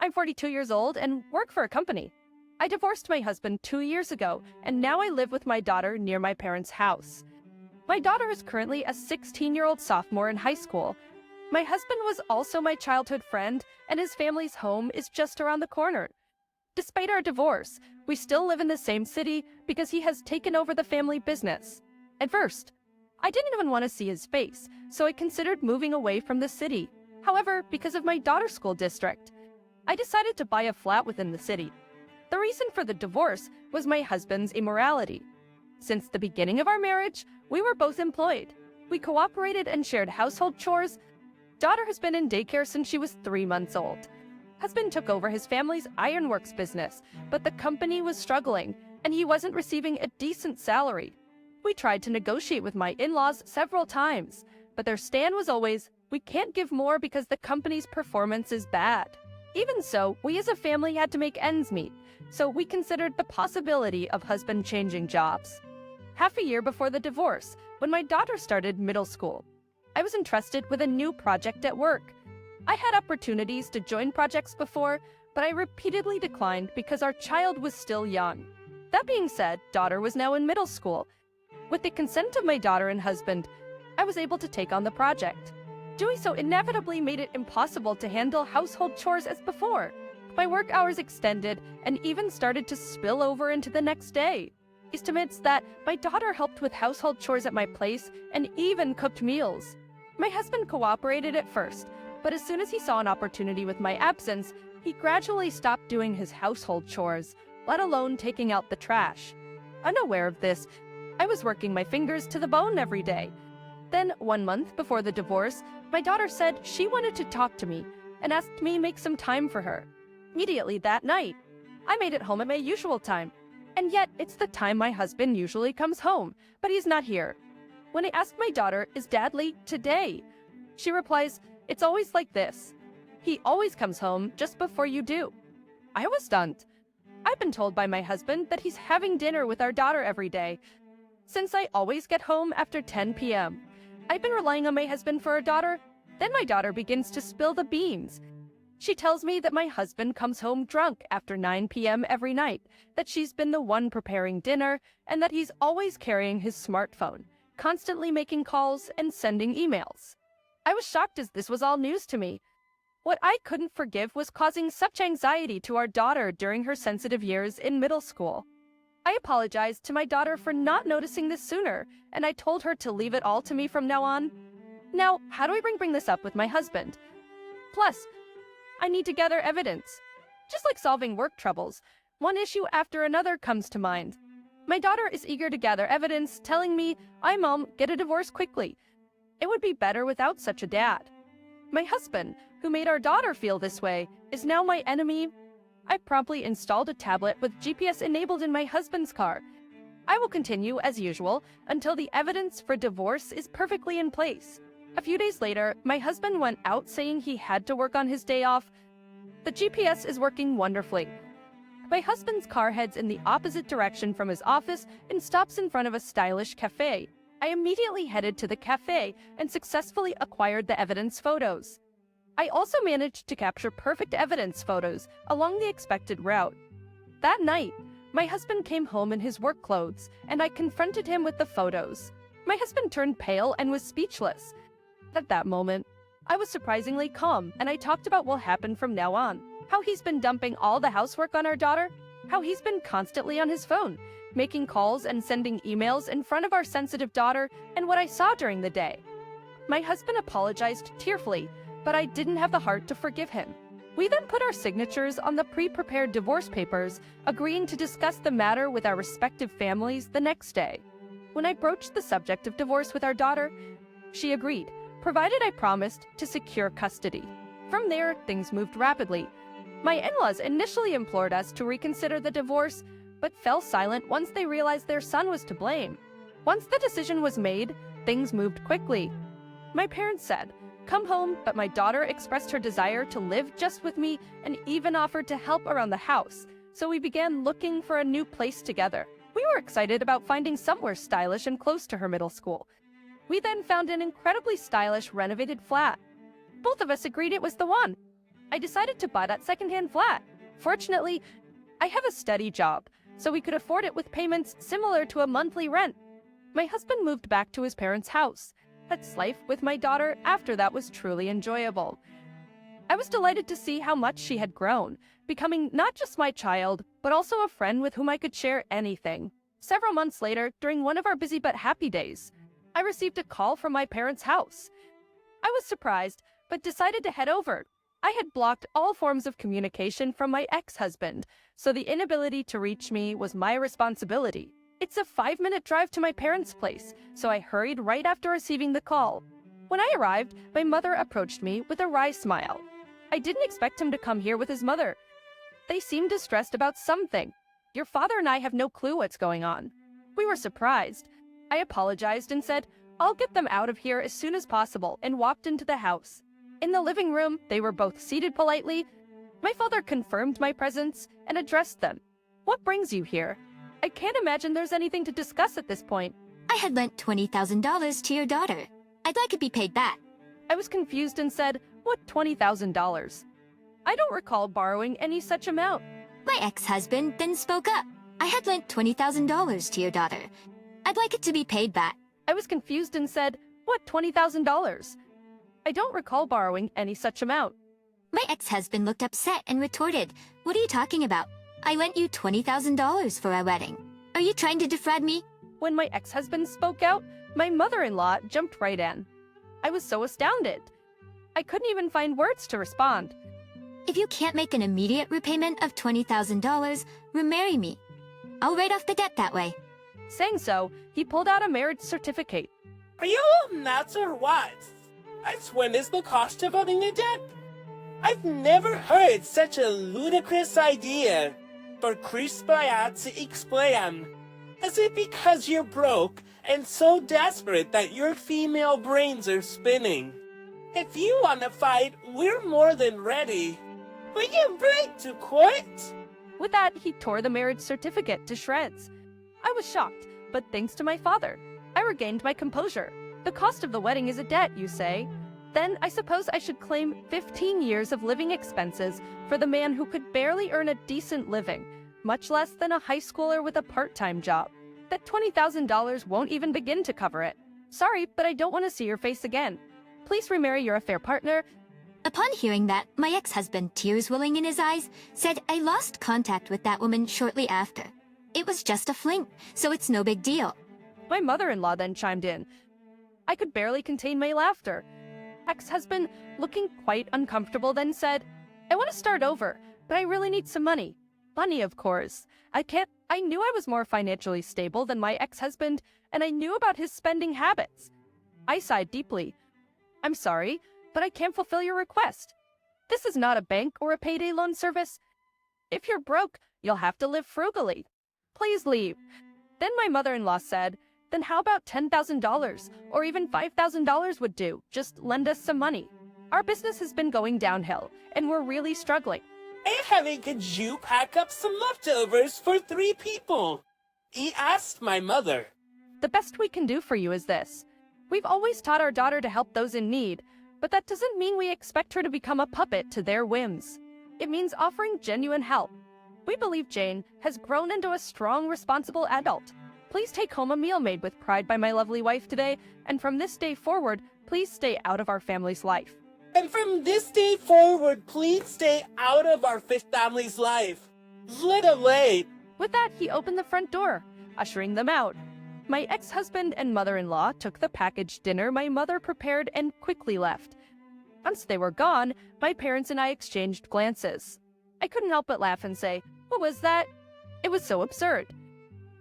I'm 42 years old and work for a company. I divorced my husband 2 years ago, and now I live with my daughter near my parents' house. My daughter is currently a 16-year-old sophomore in high school. My husband was also my childhood friend, and his family's home is just around the corner. Despite our divorce, we still live in the same city because he has taken over the family business. At first, I didn't even want to see his face, so I considered moving away from the city. However, because of my daughter's school district, I decided to buy a flat within the city. The reason for the divorce was my husband's immorality. Since the beginning of our marriage, we were both employed. We cooperated and shared household chores. Daughter has been in daycare since she was 3 months old. Husband took over his family's ironworks business, but the company was struggling, and he wasn't receiving a decent salary. We tried to negotiate with my in-laws several times, but their stand was always, "We can't give more because the company's performance is bad." Even so, we as a family had to make ends meet, so we considered the possibility of husband changing jobs. Half a year before the divorce, when my daughter started middle school, I was entrusted with a new project at work. I had opportunities to join projects before, but I repeatedly declined because our child was still young. That being said, daughter was now in middle school. With the consent of my daughter and husband, I was able to take on the project. Doing so inevitably made it impossible to handle household chores as before. My work hours extended and even started to spill over into the next day. Estimates that my daughter helped with household chores at my place and even cooked meals. My husband cooperated at first, but as soon as he saw an opportunity with my absence, he gradually stopped doing his household chores, let alone taking out the trash. Unaware of this, I was working my fingers to the bone every day. Then, 1 month before the divorce, my daughter said she wanted to talk to me and asked me to make some time for her. Immediately that night, I made it home at my usual time. And yet, it's the time my husband usually comes home, but he's not here. When I asked my daughter, "Is Dad late today?" she replies, "It's always like this. He always comes home just before you do." I was stunned. I've been told by my husband that he's having dinner with our daughter every day. Since I always get home after 10 p.m., I've been relying on my husband for our daughter. Then my daughter begins to spill the beans. She tells me that my husband comes home drunk after 9 p.m. every night, that she's been the one preparing dinner, and that he's always carrying his smartphone, constantly making calls and sending emails. I was shocked as this was all news to me. What I couldn't forgive was causing such anxiety to our daughter during her sensitive years in middle school. I apologized to my daughter for not noticing this sooner, and I told her to leave it all to me from now on. Now, how do I bring this up with my husband? Plus, I need to gather evidence. Just like solving work troubles, one issue after another comes to mind. My daughter is eager to gather evidence, telling me, Mom, get a divorce quickly. It would be better without such a dad." My husband, who made our daughter feel this way, is now my enemy. I promptly installed a tablet with GPS enabled in my husband's car. I will continue as usual until the evidence for divorce is perfectly in place. A few days later, my husband went out saying he had to work on his day off. The GPS is working wonderfully. My husband's car heads in the opposite direction from his office and stops in front of a stylish cafe. I immediately headed to the cafe and successfully acquired the evidence photos. I also managed to capture perfect evidence photos along the expected route. That night, my husband came home in his work clothes, and I confronted him with the photos. My husband turned pale and was speechless. At that moment, I was surprisingly calm, and I talked about what happened from now on. How he's been dumping all the housework on our daughter, how he's been constantly on his phone, making calls and sending emails in front of our sensitive daughter, and what I saw during the day. My husband apologized tearfully, but I didn't have the heart to forgive him. We then put our signatures on the pre-prepared divorce papers, agreeing to discuss the matter with our respective families the next day. When I broached the subject of divorce with our daughter, she agreed, provided I promised to secure custody. From there, things moved rapidly. My in-laws initially implored us to reconsider the divorce, but fell silent once they realized their son was to blame. Once the decision was made, things moved quickly. My parents said, "Come home," but my daughter expressed her desire to live just with me and even offered to help around the house, so we began looking for a new place together. We were excited about finding somewhere stylish and close to her middle school. We then found an incredibly stylish renovated flat. Both of us agreed it was the one. I decided to buy that secondhand flat. Fortunately, I have a steady job, so we could afford it with payments similar to a monthly rent. My husband moved back to his parents' house. That's life with my daughter after that was truly enjoyable. I was delighted to see how much she had grown, becoming not just my child, but also a friend with whom I could share anything. Several months later, during one of our busy but happy days, I received a call from my parents' house. I was surprised, but decided to head over. I had blocked all forms of communication from my ex-husband, so the inability to reach me was my responsibility. It's a 5-minute drive to my parents' place, so I hurried right after receiving the call. When I arrived, my mother approached me with a wry smile. I didn't expect him to come here with his mother. They seemed distressed about something. Your father and I have no clue what's going on. We were surprised. I apologized and said, I'll get them out of here as soon as possible, and walked into the house. In the living room, they were both seated politely. My father confirmed my presence and addressed them. What brings you here? I can't imagine there's anything to discuss at this point. I had lent $20,000 to your daughter. I'd like it be paid back. I was confused and said, what $20,000? I don't recall borrowing any such amount. My ex-husband then spoke up. I had lent $20,000 to your daughter. I'd like it to be paid back. I was confused and said, what $20,000? I don't recall borrowing any such amount. My ex-husband looked upset and retorted, what are you talking about? I lent you $20,000 for our wedding. Are you trying to defraud me? When my ex-husband spoke out, my mother-in-law jumped right in. I was so astounded. I couldn't even find words to respond. If you can't make an immediate repayment of $20,000, remarry me. I'll write off the debt that way. Saying so, he pulled out a marriage certificate. Are you all nuts or what? That's when is the cost of owning a debt? I've never heard such a ludicrous idea. For crispaya to explain. Is it because you're broke and so desperate that your female brains are spinning? If you want to fight, we're more than ready. Will you break to court? With that, he tore the marriage certificate to shreds. I was shocked, but thanks to my father, I regained my composure. The cost of the wedding is a debt, you say? Then I suppose I should claim 15 years of living expenses for the man who could barely earn a decent living, much less than a high schooler with a part-time job. That $20,000 won't even begin to cover it. Sorry, but I don't want to see your face again. Please remarry your affair partner. Upon hearing that, my ex-husband, tears welling in his eyes, said I lost contact with that woman shortly after. It was just a fling, so it's no big deal. My mother-in-law then chimed in. I could barely contain my laughter. Ex-husband, looking quite uncomfortable, then said, I want to start over, but I really need some money. Money, of course. I knew I was more financially stable than my ex-husband, and I knew about his spending habits. I sighed deeply. I'm sorry, but I can't fulfill your request. This is not a bank or a payday loan service. If you're broke, you'll have to live frugally. Please leave. Then my mother-in-law said, then how about $10,000 or even $5,000 would do? Just lend us some money. Our business has been going downhill, and we're really struggling. Hey, honey, could you pack up some leftovers for 3 people? He asked my mother. The best we can do for you is this. We've always taught our daughter to help those in need, but that doesn't mean we expect her to become a puppet to their whims. It means offering genuine help. We believe Jane has grown into a strong, responsible adult. Please take home a meal made with pride by my lovely wife today, and from this day forward, please stay out of our family's life. And from this day forward, please stay out of our family's life. Little late. With that, he opened the front door, ushering them out. My ex-husband and mother-in-law took the packaged dinner my mother prepared and quickly left. Once they were gone, my parents and I exchanged glances. I couldn't help but laugh and say, what was that? It was so absurd.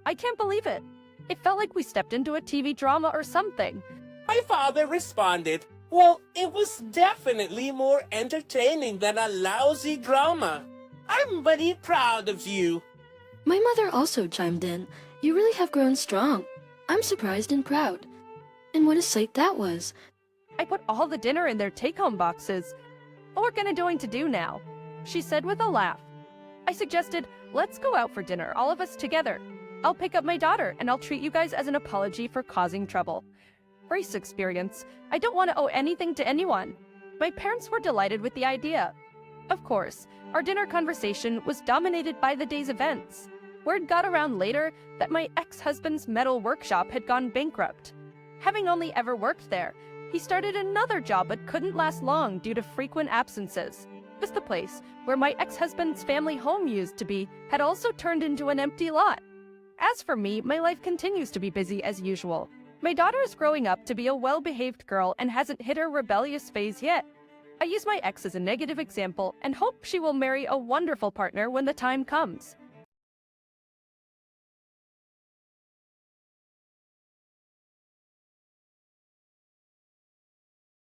I can't believe it. It felt like we stepped into a TV drama or something. My father responded, well, it was definitely more entertaining than a lousy drama. I'm very proud of you. My mother also chimed in. You really have grown strong. I'm surprised and proud. And what a sight that was. I put all the dinner in their take-home boxes. What we're going to do now? She said with a laugh. I suggested, let's go out for dinner, all of us together. I'll pick up my daughter, and I'll treat you guys as an apology for causing trouble. Race experience. I don't want to owe anything to anyone. My parents were delighted with the idea. Of course, our dinner conversation was dominated by the day's events. Word got around later that my ex-husband's metal workshop had gone bankrupt. Having only ever worked there, he started another job but couldn't last long due to frequent absences. The place where my ex-husband's family home used to be had also turned into an empty lot. As for me, my life continues to be busy as usual. My daughter is growing up to be a well-behaved girl and hasn't hit her rebellious phase yet. I use my ex as a negative example and hope she will marry a wonderful partner when the time comes.